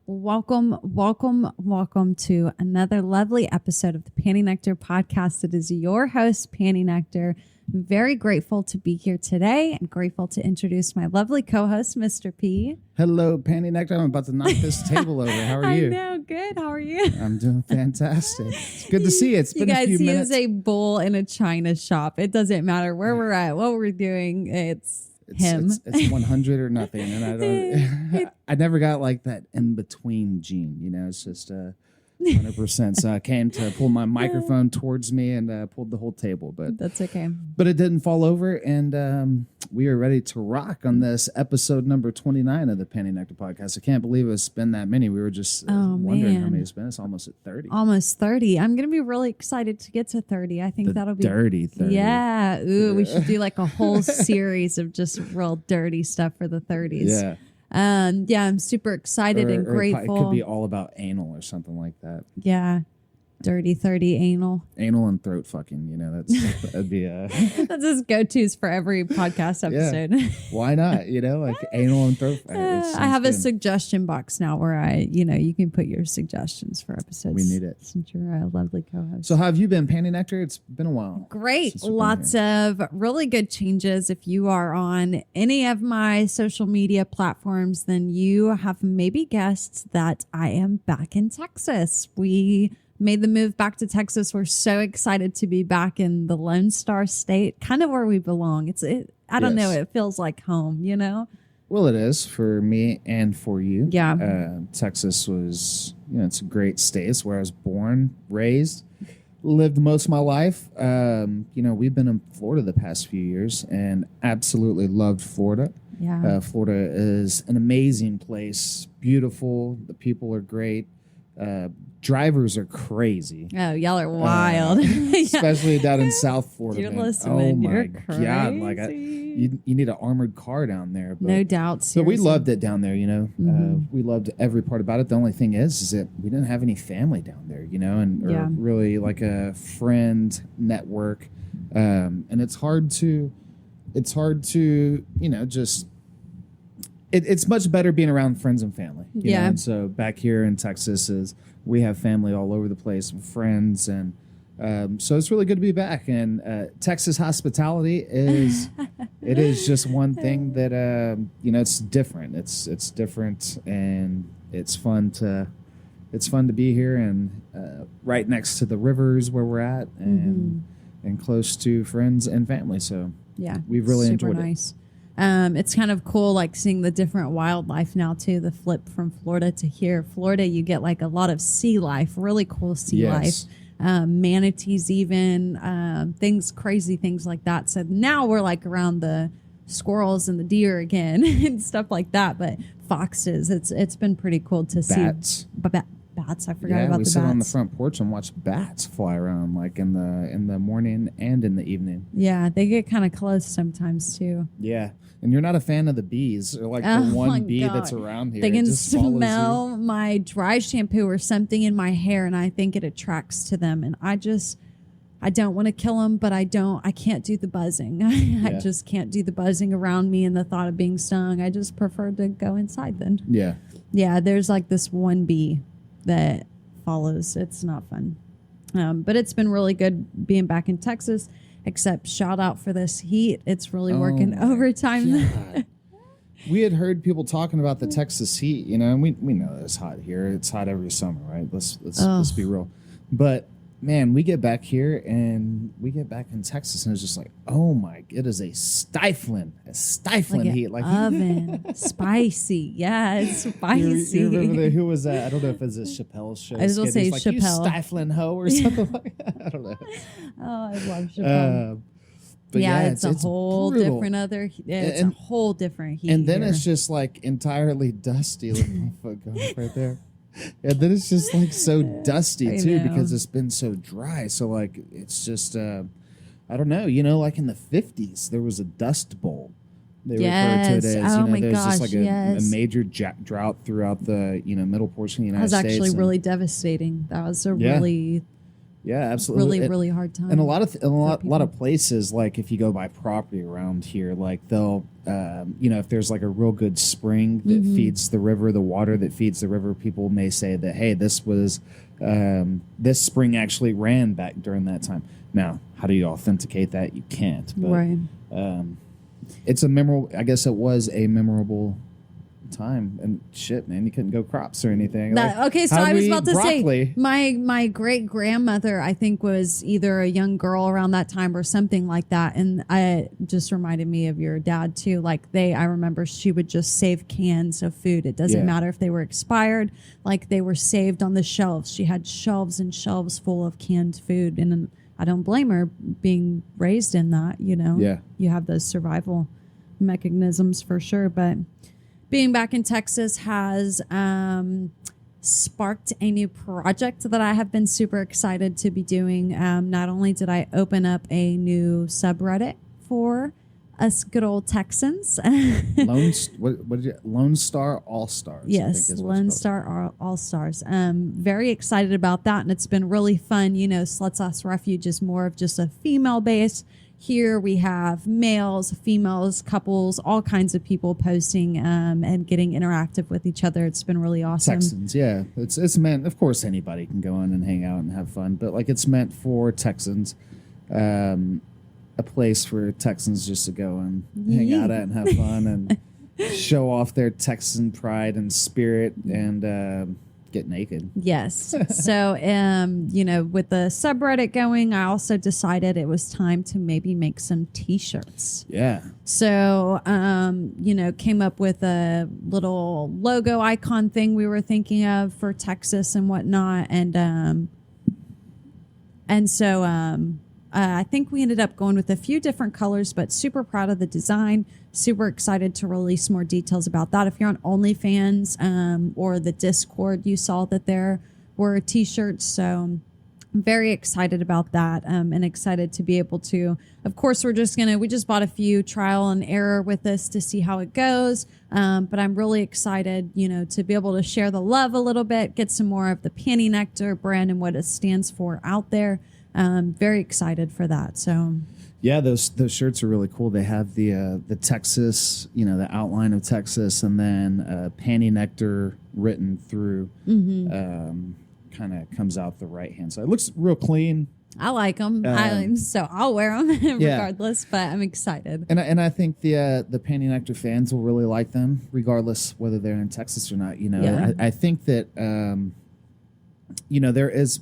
Welcome to another lovely episode of the PantyNectar Podcast. It is your host, PantyNectar. I'm very grateful to be here today and grateful to introduce my lovely co-host, Mr. P. Hello, PantyNectar. I'm about to knock this table over. How are you? I know. Good. How are you? I'm doing fantastic. It's good to see you. It's been a few minutes. He is a bull in a china shop. It doesn't matter where we're at, what we're doing. It's him. It's 100 or nothing. And I don't, I never got like that in between gene, you know, it's just 100%. So I came to pull my microphone towards me and pulled the whole table, but that's okay. But it didn't fall over. And we are ready to rock on this episode number 29 of the PantyNectar Podcast. I can't believe it's been that many. We were just wondering how many it's been. It's almost at 30. Almost 30. I'm going to be really excited to get to 30. I think that'll be dirty 30. Yeah. Ooh, we should do like a whole series of just real dirty stuff for the 30s. Yeah. Yeah, I'm super excited and grateful. It could be all about anal or something like that. Yeah. Dirty 30 anal. Anal and throat fucking, you know, that'd be that's his go-tos for every podcast episode. Yeah. Why not? You know, like anal and throat. I have a suggestion box now where you can put your suggestions for episodes. We need it. Since you're a lovely co-host. So how have you been, PantyNectar? It's been a while. Great. Lots of really good changes. If you are on any of my social media platforms, then you have maybe guessed that I am back in Texas. We made the move back to Texas. We're so excited to be back in the Lone Star State, kind of where we belong. I don't know. It feels like home, you know? Well, it is for me and for you. Yeah. Texas was, it's a great state. It's where I was born, raised, lived most of my life. We've been in Florida the past few years and absolutely loved Florida. Yeah. Florida is an amazing place. Beautiful. The people are great. Drivers are crazy. Oh, y'all are wild. Especially down in South Florida. You're man. listening. Oh, You're my crazy. God. Like you need an armored car down there. But, no doubt. So we loved it down there, you know. Mm-hmm. We loved every part about it. The only thing is that we didn't have any family down there, you know, or really like a friend network. And it's hard to, just... It's much better being around friends and family. You know? And so back here in Texas we have family all over the place and friends. And so it's really good to be back. And Texas hospitality is just one thing that, it's different. It's different and it's fun to be here and right next to the rivers where we're at and close to friends and family. So we've really enjoyed it. It's kind of cool, like seeing the different wildlife now too. The flip from Florida to here. Florida, you get like a lot of sea life, really cool sea life, manatees, even crazy things like that. So now we're like around the squirrels and the deer again and stuff like that. But foxes, it's been pretty cool to see. Bats, I forgot about the bats. We sit on the front porch and watch bats fly around, like in the morning and in the evening. Yeah, they get kind of close sometimes too. Yeah. And you're not a fan of the bees or like the one bee that's around here. They can smell my dry shampoo or something in my hair, and I think it attracts to them. And I don't want to kill them, but I can't do the buzzing. I just can't do the buzzing around me and the thought of being stung. I just prefer to go inside then. Yeah. Yeah, there's like this one bee that follows. It's not fun. But it's been really good being back in Texas. Except shout out for this heat. It's really working overtime. We had heard people talking about the Texas heat, you know, and we know it's hot here. It's hot every summer, right? Let's be real. But man, we get back here and we get back in Texas and it's just like, oh my, it is a stifling like heat. Like oven. Spicy. Yeah, it's spicy. You remember who was that? I don't know if it's a Chappelle show. I was going to say Chappelle. You stifling hoe or something like that. I don't know. Oh, I love Chappelle. But it's a whole brutal. different it's a whole different heat. And then here. it's just like entirely dusty. Look at my foot going right there. And then it's just like so dusty too because it's been so dry. So like it's just I don't know, you know, like in the 50s there was a dust bowl. They referred to it as, there's just like a major drought throughout the, middle portion of the United States. That was actually really devastating. That was a really Yeah, absolutely. Really hard time. And a lot of places, like if you go by property around here, like they'll, if there's like a real good spring that feeds the river, the water that feeds the river, people may say that, hey, this spring actually ran back during that time. Now, how do you authenticate that? You can't. But, right. It's a memorable. I guess it was a memorable time, and shit, man, you couldn't go crops or anything. Okay, so I was about to broccoli? say my great grandmother, I think, was either a young girl around that time or something like that, and I just reminded me of your dad too. Like I remember she would just save cans of food. It doesn't matter if they were expired, like they were saved on the shelves. She had shelves and shelves full of canned food, and I don't blame her being raised in that. Yeah, you have those survival mechanisms for sure, but. Being back in Texas has sparked a new project that I have been super excited to be doing. Not only did I open up a new subreddit for us good old Texans. Lone Star All Stars. Yes, Lone Star All Stars. Very excited about that, and it's been really fun. Sluts Ass Refuge is more of just a female base. Here we have males, females, couples, all kinds of people posting and getting interactive with each other. It's been really awesome. Texans, yeah. It's meant, of course, anybody can go in and hang out and have fun, but like it's meant for Texans, a place for Texans just to go and hang out at and have fun and show off their Texan pride and spirit and get naked. Yes. So, with the subreddit going, I also decided it was time to maybe make some t-shirts. Yeah. So, came up with a little logo icon thing we were thinking of for Texas and whatnot. And so I think we ended up going with a few different colors, but super proud of the design. Super excited to release more details about that. If you're on OnlyFans or the Discord, you saw that there were t-shirts. So I'm very excited about that and excited to be able to, of course, we just bought a few trial and error with this to see how it goes. But I'm really excited, to be able to share the love a little bit, get some more of the PantyNectar brand and what it stands for out there. Very excited for that. So, yeah, those shirts are really cool. They have the Texas, the outline of Texas, and then PantyNectar written through. Kind of comes out the right hand side. It looks real clean. I like them, so I'll wear them regardless. But I'm excited, and I think the PantyNectar fans will really like them, regardless whether they're in Texas or not. I think that there is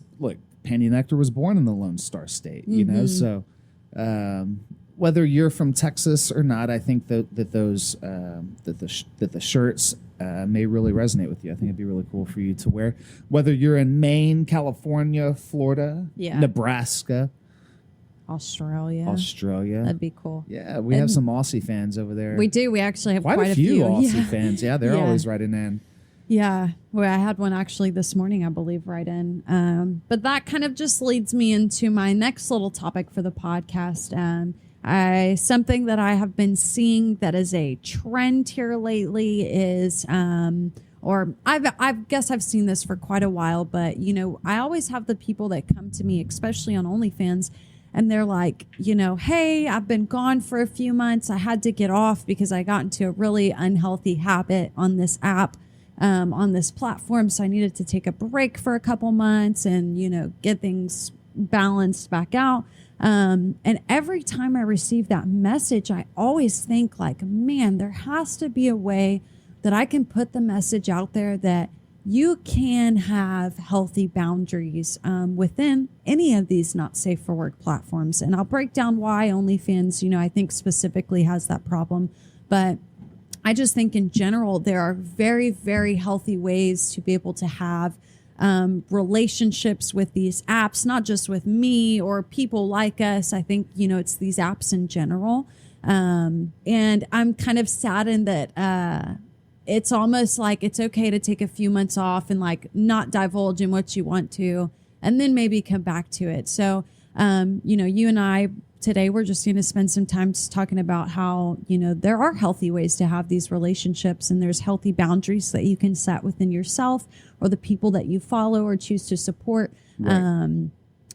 PantyNectar was born in the Lone Star State, so whether you're from Texas or not, I think that the shirts may really resonate with you. I think it'd be really cool for you to wear, whether you're in Maine, California, Florida, Nebraska, Australia. That'd be cool. Yeah, we have some Aussie fans over there. We do. We actually have quite a few Aussie fans. Yeah, they're always writing in. Yeah, well, I had one actually this morning, I believe, right in. But that kind of just leads me into my next little topic for the podcast. Something that I have been seeing that is a trend here lately is, I guess I've seen this for quite a while, but, I always have the people that come to me, especially on OnlyFans, and they're like, hey, I've been gone for a few months. I had to get off because I got into a really unhealthy habit on this app. On this platform, so I needed to take a break for a couple months and get things balanced back out. And every time I receive that message, I always think like, man, there has to be a way that I can put the message out there that you can have healthy boundaries within any of these not safe for work platforms. And I'll break down why OnlyFans, I think specifically has that problem, but I just think in general, there are very, very healthy ways to be able to have relationships with these apps, not just with me or people like us. I think, it's these apps in general. And I'm kind of saddened that it's almost like it's okay to take a few months off and like not divulge in what you want to, and then maybe come back to it. So, you and I today, we're just going to spend some time just talking about how, there are healthy ways to have these relationships, and there's healthy boundaries that you can set within yourself or the people that you follow or choose to support. Right.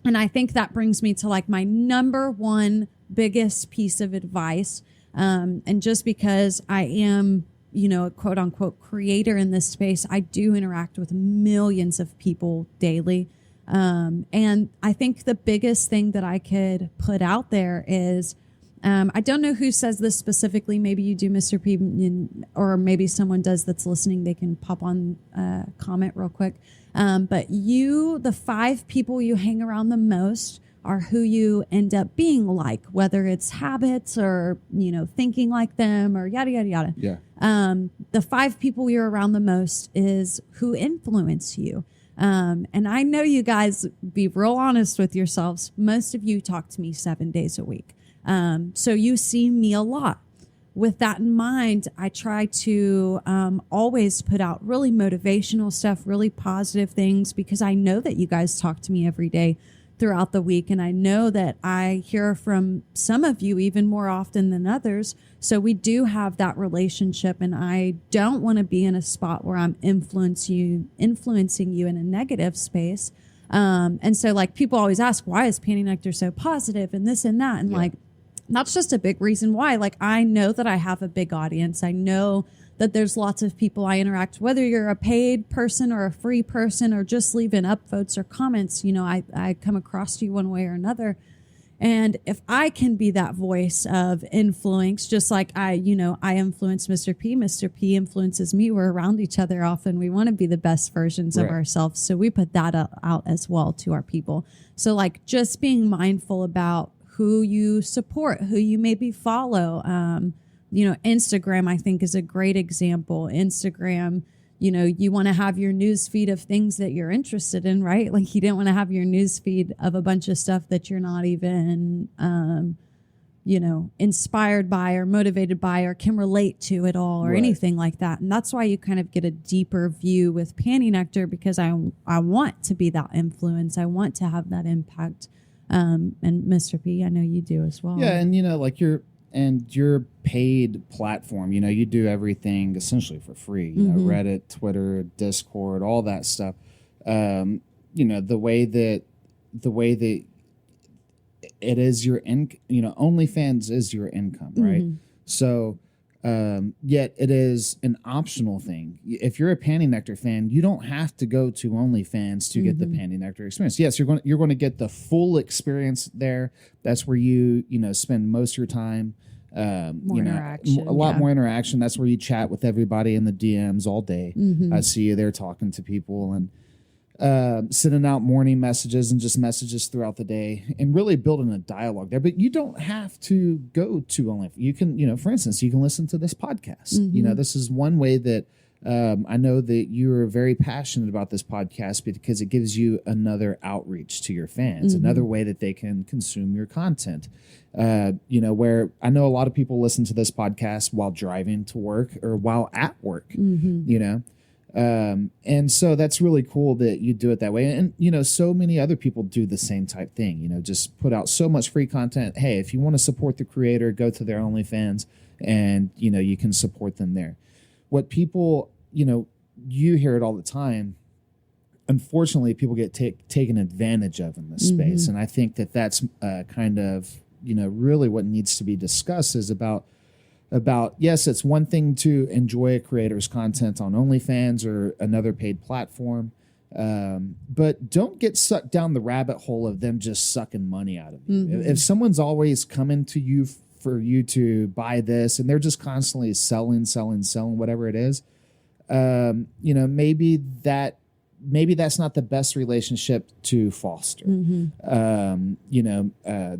And I think that brings me to like my number one biggest piece of advice. And just because I am, you know, a quote unquote creator in this space, I do interact with millions of people daily. And I think the biggest thing that I could put out there is, I don't know who says this specifically. Maybe you do, Mr. P, or maybe someone does that's listening. They can pop on comment real quick. But the 5 people you hang around the most are who you end up being like, whether it's habits or, you know, thinking like them or yada, yada, yada. Yeah. The 5 people you're around the most is who influence you. And I know you guys, be real honest with yourselves. Most of you talk to me 7 days a week. So you see me a lot. With that in mind, I try to always put out really motivational stuff, really positive things, because I know that you guys talk to me every day throughout the week. And I know that I hear from some of you even more often than others. So we do have that relationship, and I don't want to be in a spot where I'm influencing you in a negative space. And so like people always ask, why is PantyNectar so positive and this and that? And like, that's just a big reason why. Like, I know that I have a big audience. I know that there's lots of people I interact, whether you're a paid person or a free person or just leaving upvotes or comments, you know, I come across you one way or another. And if I can be that voice of influence, just like I influence Mr. P influences me. We're around each other often. We want to be the best versions of ourselves. So we put that out as well to our people. So like just being mindful about who you support, who you maybe follow. Instagram, I think, is a great example. Instagram, you know, you want to have your news feed of things that you're interested in, right? Like you don't want to have your news feed of a bunch of stuff that you're not even, inspired by or motivated by or can relate to at all or anything like that. And that's why you kind of get a deeper view with PantyNectar, because I want to be that influence. I want to have that impact. And Mr. P, I know you do as well. Yeah, and like your paid platform, you know, you do everything essentially for free. You know, Reddit, Twitter, Discord, all that stuff. The way that it is your OnlyFans is your income, right? So yet it is an optional thing. If you're a PantyNectar fan, you don't have to go to OnlyFans to get the PantyNectar experience. Yes, you're going to get the full experience there. That's where you spend most of your time. A lot more interaction. That's where you chat with everybody in the DMs all day. I see you there talking to people and sending out morning messages and just messages throughout the day and really building a dialogue there. But you don't have to go to OnlyFans. You can, for instance, you can listen to this podcast. This is one way that I know that you are very passionate about this podcast because it gives you another outreach to your fans, another way that they can consume your content. Where I know a lot of people listen to this podcast while driving to work or while at work, and so that's really cool that you do it that way. And, so many other people do the same type thing, just put out so much free content. Hey, if you want to support the creator, go to their OnlyFans and, you can support them there. What people, you hear it all the time. Unfortunately, people get taken advantage of in this space. And I think that that's kind of, really what needs to be discussed is about, yes, it's one thing to enjoy a creator's content on OnlyFans or another paid platform, but don't get sucked down the rabbit hole of them just sucking money out of you. If someone's always coming to you for you to buy this and they're just constantly selling, whatever it is, maybe that's not the best relationship to foster.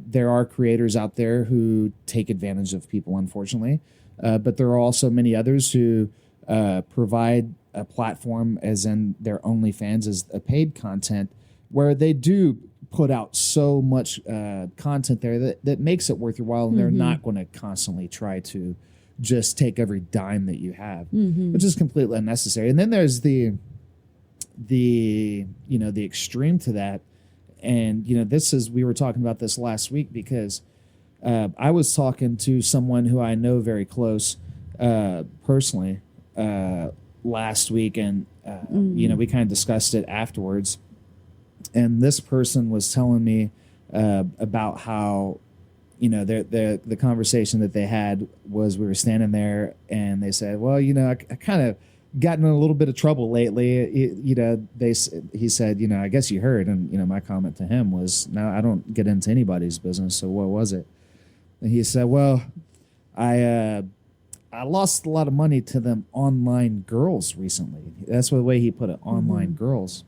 There are creators out there who take advantage of people, unfortunately, but there are also many others who provide a platform, as in their OnlyFans, as a paid content, where they do put out so much content there that makes it worth your while, and they're not going to constantly try to just take every dime that you have, which is completely unnecessary. And then there's the extreme to that. And, we were talking about this last week because I was talking to someone who I know very close personally last week. And, we kind of discussed it afterwards. And this person was telling me about how, the conversation that they had was we were standing there and they said, well, I kind of gotten in a little bit of trouble lately. He said, I guess you heard. And, my comment to him was, no, I don't get into anybody's business. So what was it? And he said, well, I lost a lot of money to them online girls recently. That's the way he put it, online girls.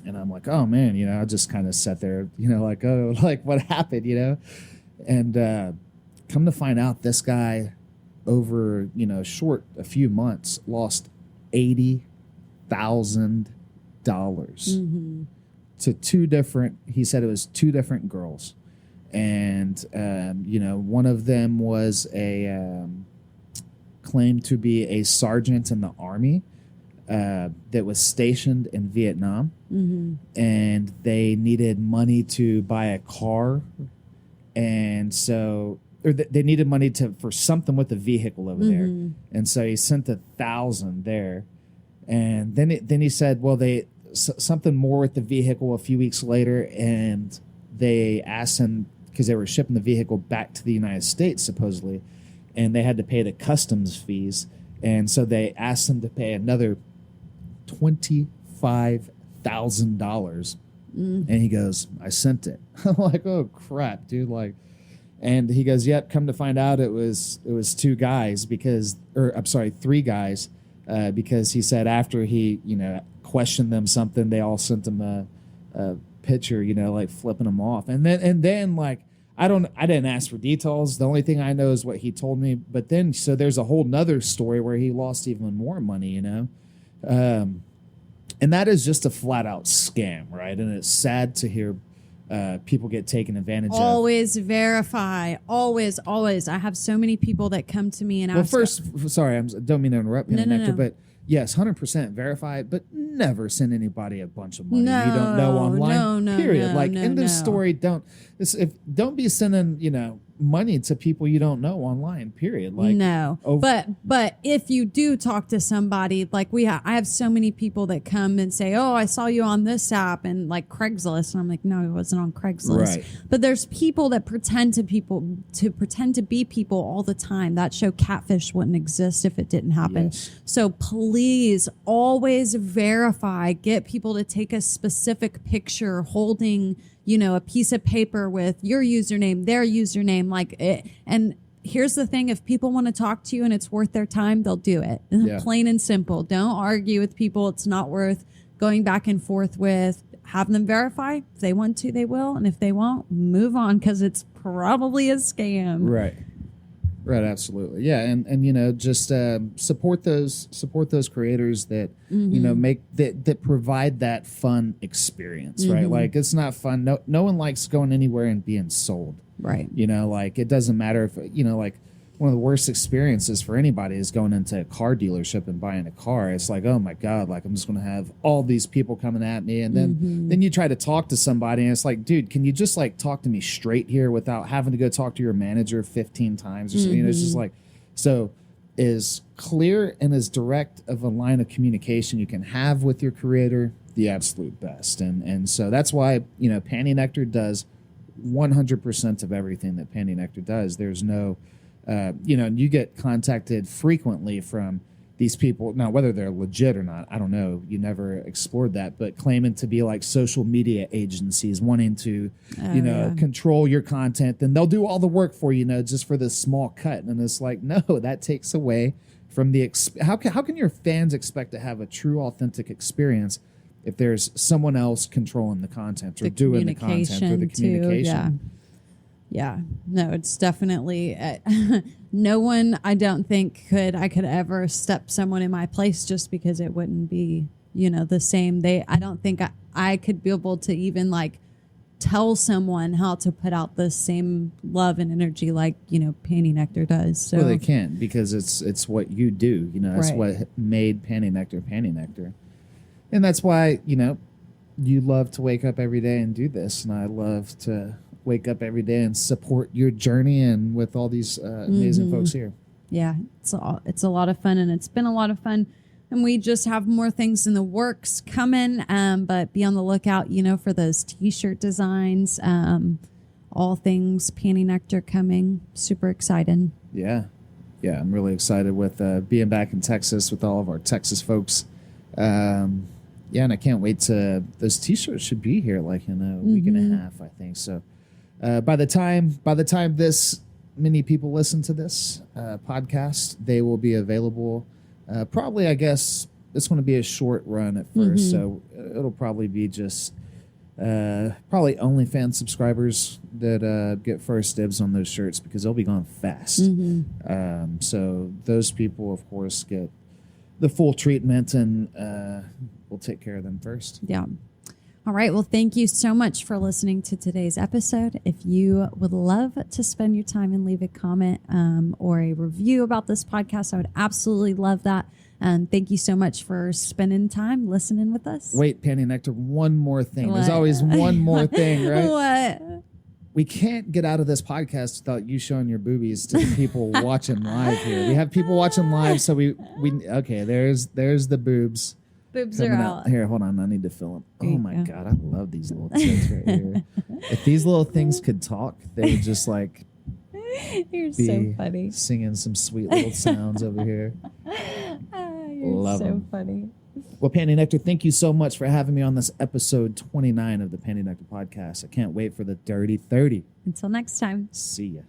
And I'm like, oh man, I just kind of sat there, like, oh, like what happened, and come to find out this guy over, a few months lost $80,000 to he said it was two different girls. And, one of them was claimed to be a sergeant in the Army that was stationed in Vietnam. And they needed money to buy a car. And so, or they needed money for something with the vehicle over there. And so he sent $1,000 there. And then he said, well, something more with the vehicle a few weeks later. And they asked him, because they were shipping the vehicle back to the United States, supposedly, and they had to pay the customs fees. And so they asked him to pay another $25,000. And he goes, I sent it. I'm like, oh crap, dude. Like, and he goes, yep, come to find out it was three guys, because he said after he, questioned them something, they all sent him a picture, like flipping them off. And then like, I didn't ask for details. The only thing I know is what he told me. But then, so there's a whole nother story where he lost even more money, and that is just a flat out scam, right? And it's sad to hear people get taken advantage of. Always verify. Always. I have so many people that come to me and ask. Well, first, sorry, I don't mean to interrupt, PantyNectar, but yes, 100% verify it, but never send anybody a bunch of money you don't know online. Period. End of story. Don't be sending money to people you don't know online. Period. But if you do talk to somebody, like I have so many people that come and say, "Oh, I saw you on this app," and like Craigslist, and I'm like, "No, it wasn't on Craigslist." Right. But there's people that pretend to be people all the time. That show Catfish wouldn't exist if it didn't happen. Yes. So please always verify. Get people to take a specific picture holding, a piece of paper with your username, their username, like it. And here's the thing: if people want to talk to you and it's worth their time, they'll do it. Yeah. Plain and simple. Don't argue with people. It's not worth going back and forth with. Have them verify. If they want to, they will. And if they won't, move on, because it's probably a scam. Right. Right, absolutely, yeah, and just support those creators that make that provide that fun experience, right? Like, it's not fun. No one likes going anywhere and being sold, right? Like, it doesn't matter if like one of the worst experiences for anybody is going into a car dealership and buying a car. It's like, oh my God, like I'm just going to have all these people coming at me. And then you try to talk to somebody and it's like, dude, can you just like talk to me straight here without having to go talk to your manager 15 times or something? It's just like, so as clear and as direct of a line of communication you can have with your creator, the absolute best. And so that's why, PantyNectar does 100% of everything that PantyNectar does. There's no, you get contacted frequently from these people. Now, whether they're legit or not, I don't know. You never explored that, but claiming to be like social media agencies wanting to, control your content. Then they'll do all the work for you, just for this small cut. And it's like, no, that takes away from the, how can your fans expect to have a true, authentic experience if there's someone else controlling the content or doing the content or the communication? Yeah, no, it's definitely no one. I don't think I could ever step someone in my place just because it wouldn't be the same. I don't think I could be able to even like tell someone how to put out the same love and energy like PantyNectar does. So well, they can, because it's what you do. That's what made PantyNectar, and that's why you love to wake up every day and do this, and I love to wake up every day and support your journey and with all these amazing folks here. Yeah, it's a lot of fun, and it's been a lot of fun And we just have more things in the works coming, but be on the lookout, for those T-shirt designs, all things PantyNectar coming. Super excited. Yeah. Yeah, I'm really excited with being back in Texas with all of our Texas folks. And I can't wait to, those T-shirts should be here like in a week and a half, I think. So by the time this many people listen to this podcast, they will be available. Probably, I guess, it's going to be a short run at first, so it'll probably be just probably OnlyFans subscribers that get first dibs on those shirts because they'll be gone fast. So those people, of course, get the full treatment, and we'll take care of them first. Yeah. All right. Well, thank you so much for listening to today's episode. If you would love to spend your time and leave a comment or a review about this podcast, I would absolutely love that. And thank you so much for spending time listening with us. Wait, PantyNectar, one more thing. What? There's always one more thing, right? What? We can't get out of this podcast without you showing your boobies to the people watching live here. We have people watching live, so we okay, there's the boobs. Boobs are out. Here, hold on. I need to fill them. Oh, my God. I love these little tits right here. If these little things could talk, they would just like You're so funny. Singing some sweet little sounds over here. You're love so 'em. funny. Well, PantyNectar, thank you so much for having me on this episode 29 of the PantyNectar Podcast. I can't wait for the Dirty 30. Until next time. See ya.